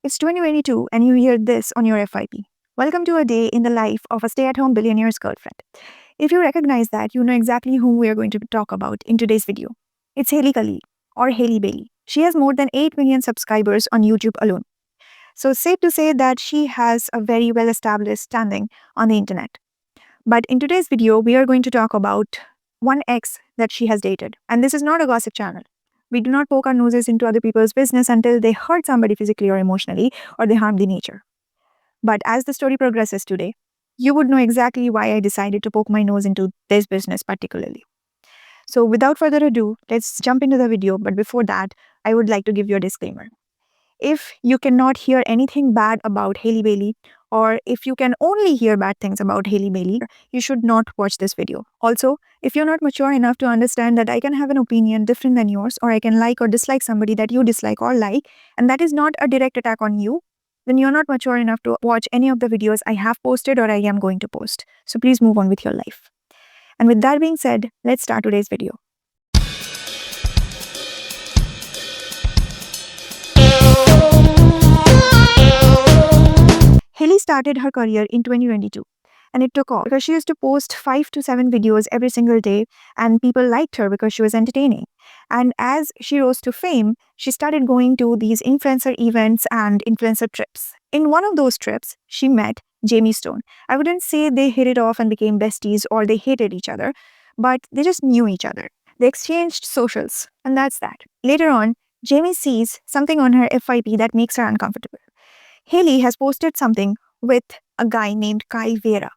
It's 2022 and you hear this on your FYP. Welcome to a day in the life of a stay-at-home billionaire's girlfriend. If you recognize that, you know exactly whom we are going to talk about in today's video. It's Haley Khalil, or Haley Bailey. She has more than 8 million subscribers on YouTube alone. So safe to say that she has a very well-established standing on the internet. But in today's video, we are going to talk about one ex that she has dated. And this is not a gossip channel. We do not poke our noses into other people's business until they hurt somebody physically or emotionally or they harm the nature. But as the story progresses today, you would know exactly why I decided to poke my nose into this business particularly. So without further ado, let's jump into the video. But before that, I would like to give you a disclaimer. If you cannot hear anything bad about Haley Bailey, or if you can only hear bad things about Haley Bailey, you should not watch this video. Also, if you're not mature enough to understand that I can have an opinion different than yours, or I can like or dislike somebody that you dislike or like, and that is not a direct attack on you, then you're not mature enough to watch any of the videos I have posted or I am going to post. So please move on with your life. And with that being said, let's start today's video. Haley started her career in 2022 and it took off because she used to post 5 to 7 videos every single day and people liked her because she was entertaining. And as she rose to fame, she started going to these influencer events and influencer trips. In one of those trips, she met Jaime Stone. I wouldn't say they hit it off and became besties or they hated each other, but they just knew each other. They exchanged socials, and that's that. Later on, Jaime sees something on her FYP that makes her uncomfortable. Haley has posted something with a guy named Kyle Vera,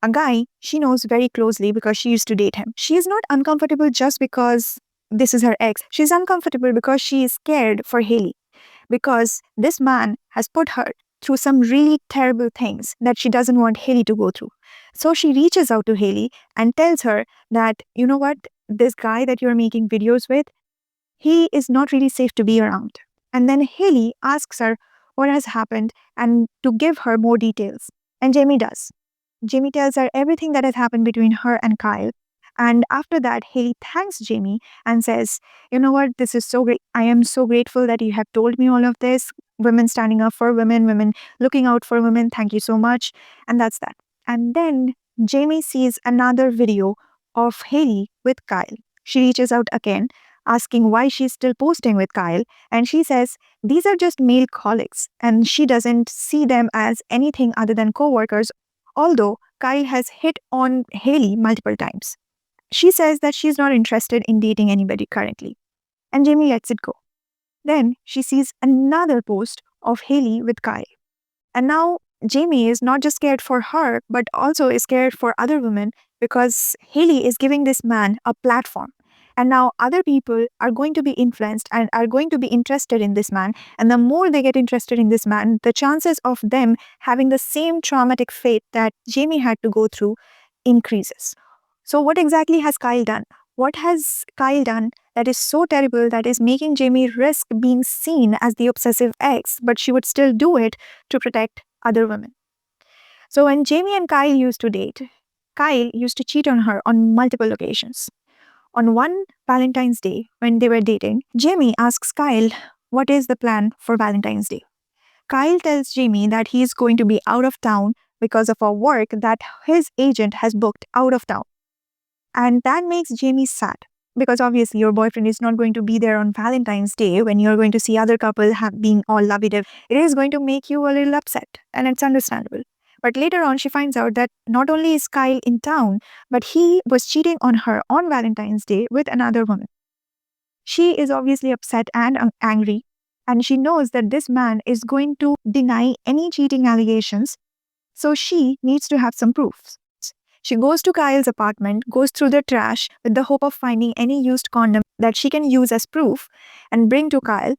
a guy she knows very closely because she used to date him. She is not uncomfortable just because this is her ex. She's uncomfortable because she is scared for Haley, because this man has put her through some really terrible things that she doesn't want Haley to go through. So she reaches out to Haley and tells her that, you know what, this guy that you're making videos with, he is not really safe to be around. And then Haley asks her what has happened and to give her more details. And Jaime does. Jaime tells her everything that has happened between her and Kyle. And after that, Haley thanks Jaime and says, you know what, this is so great. I am so grateful that you have told me all of this. Women standing up for women, women looking out for women. Thank you so much. And that's that. And then Jaime sees another video of Haley with Kyle. She reaches out again, asking why she's still posting with Kyle. And she says, these are just male colleagues. And she doesn't see them as anything other than co-workers, although Kyle has hit on Haley multiple times. She says that she's not interested in dating anybody currently. And Jaime lets it go. Then she sees another post of Haley with Kyle. And now Jaime is not just scared for her, but also is scared for other women because Haley is giving this man a platform. And now other people are going to be influenced and are going to be interested in this man. And the more they get interested in this man, the chances of them having the same traumatic fate that Jaime had to go through increases. So what exactly has Kyle done? What has Kyle done that is so terrible that is making Jaime risk being seen as the obsessive ex, but she would still do it to protect other women? So when Jaime and Kyle used to date, Kyle used to cheat on her on multiple occasions. On one Valentine's Day, when they were dating, Jaime asks Kyle, what is the plan for Valentine's Day? Kyle tells Jaime that he is going to be out of town because of a work that his agent has booked out of town. And that makes Jaime sad because obviously your boyfriend is not going to be there on Valentine's Day when you're going to see other couple being all lovey-dovey. It is going to make you a little upset, and it's understandable. But later on, she finds out that not only is Kyle in town, but he was cheating on her on Valentine's Day with another woman. She is obviously upset and angry, and she knows that this man is going to deny any cheating allegations, so she needs to have some proofs. She goes to Kyle's apartment, goes through the trash with the hope of finding any used condom that she can use as proof and bring to Kyle,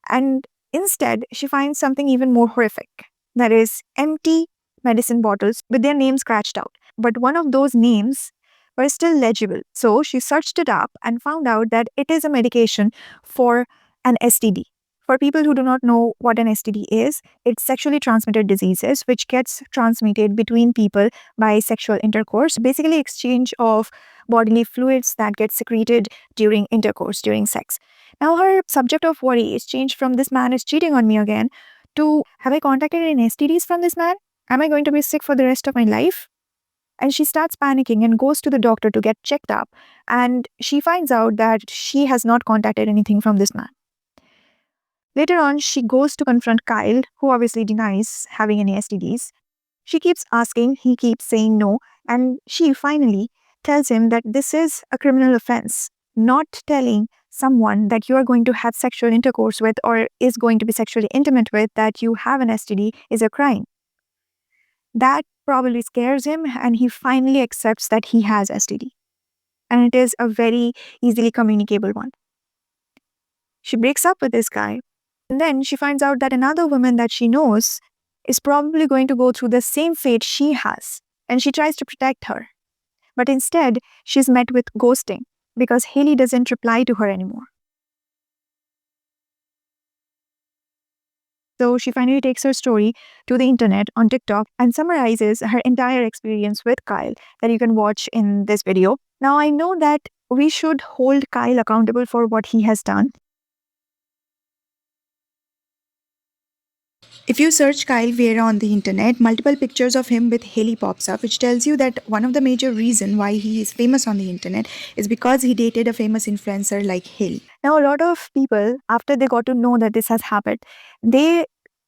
and instead, she finds something even more horrific. That is empty medicine bottles with their names scratched out. But one of those names were still legible. So she searched it up and found out that it is a medication for an STD. For people who do not know what an STD is, it's sexually transmitted diseases which gets transmitted between people by sexual intercourse, basically exchange of bodily fluids that get secreted during intercourse, during sex. Now her subject of worry is changed from this man is cheating on me again to, have I contacted any STDs from this man? Am I going to be sick for the rest of my life? And she starts panicking and goes to the doctor to get checked up. And she finds out that she has not contacted anything from this man. Later on, she goes to confront Kyle, who obviously denies having any STDs. She keeps asking, he keeps saying no, and she finally tells him that this is a criminal offense. Not telling someone that you are going to have sexual intercourse with or is going to be sexually intimate with that you have an STD is a crime. That probably scares him, and he finally accepts that he has STD. And it is a very easily communicable one. She breaks up with this guy, and then she finds out that another woman that she knows is probably going to go through the same fate she has, and she tries to protect her. But instead, she's met with ghosting because Haley doesn't reply to her anymore. So she finally takes her story to the internet on TikTok and summarizes her entire experience with Kyle that you can watch in this video. Now, I know that we should hold Kyle accountable for what he has done. If you search Kyle Vieira on the internet, multiple pictures of him with Haley pops up, which tells you that one of the major reason why he is famous on the internet is because he dated a famous influencer like Haley. Now, a lot of people, after they got to know that this has happened, they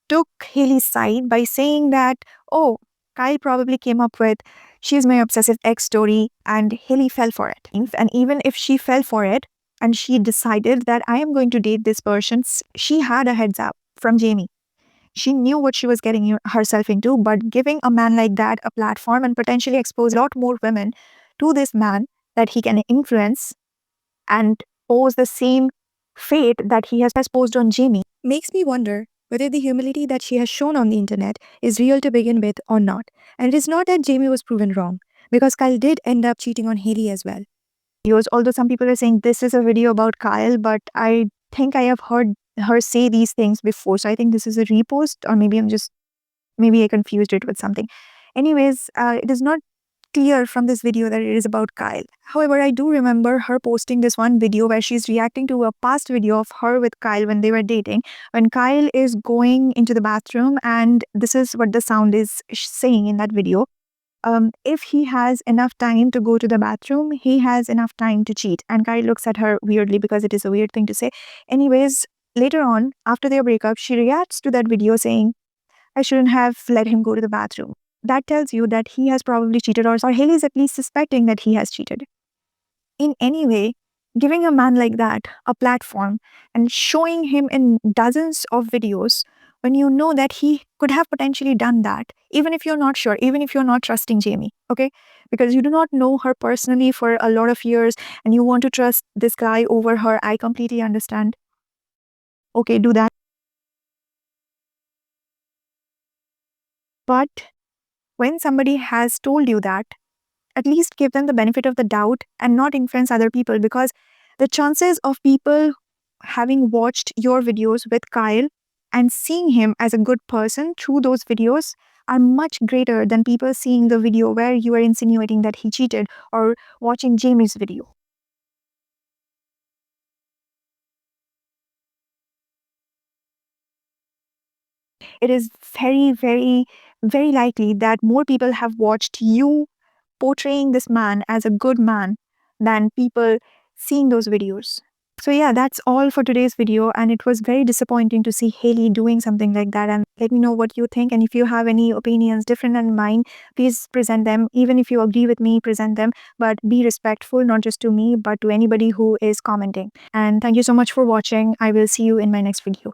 took Haley's side by saying that, oh, Kyle probably came up with, she's my obsessive ex story, and Haley fell for it. And even if she fell for it and she decided that I am going to date this person, she had a heads up from Jaime. She knew what she was getting herself into, but giving a man like that a platform and potentially expose a lot more women to this man that he can influence and pose the same fate that he has posed on Jaime Makes me wonder whether the humility that she has shown on the internet is real to begin with or not. And it is not that Jaime was proven wrong, because Kyle did end up cheating on Haley as well. videos. Although some people are saying this is a video about Kyle, but I think I have heard her say these things before. So I think this is a repost, or maybe I confused it with something. Anyways, it is not clear from this video that it is about Kyle. However, I do remember her posting this one video where she's reacting to a past video of her with Kyle when they were dating. When Kyle is going into the bathroom, and this is what the sound is saying in that video. If he has enough time to go to the bathroom, he has enough time to cheat. And Kyle looks at her weirdly because it is a weird thing to say. Anyways, later on, after their breakup, she reacts to that video saying, I shouldn't have let him go to the bathroom. That tells you that he has probably cheated, or Haley is at least suspecting that he has cheated. In any way, giving a man like that a platform and showing him in dozens of videos when you know that he could have potentially done that, even if you're not sure, even if you're not trusting Jaime, okay? Because you do not know her personally for a lot of years and you want to trust this guy over her, I completely understand. Okay, do that. But when somebody has told you that, at least give them the benefit of the doubt and not influence other people, because the chances of people having watched your videos with Kyle and seeing him as a good person through those videos are much greater than people seeing the video where you are insinuating that he cheated, or watching Jaime's video. It is very, very, very likely that more people have watched you portraying this man as a good man than people seeing those videos. So yeah, that's all for today's video, and it was very disappointing to see Haley doing something like that. And let me know what you think, and if you have any opinions different than mine, please present them. Even if you agree with me, present them, but be respectful, not just to me but to anybody who is commenting. And thank you so much for watching. I will see you in my next video.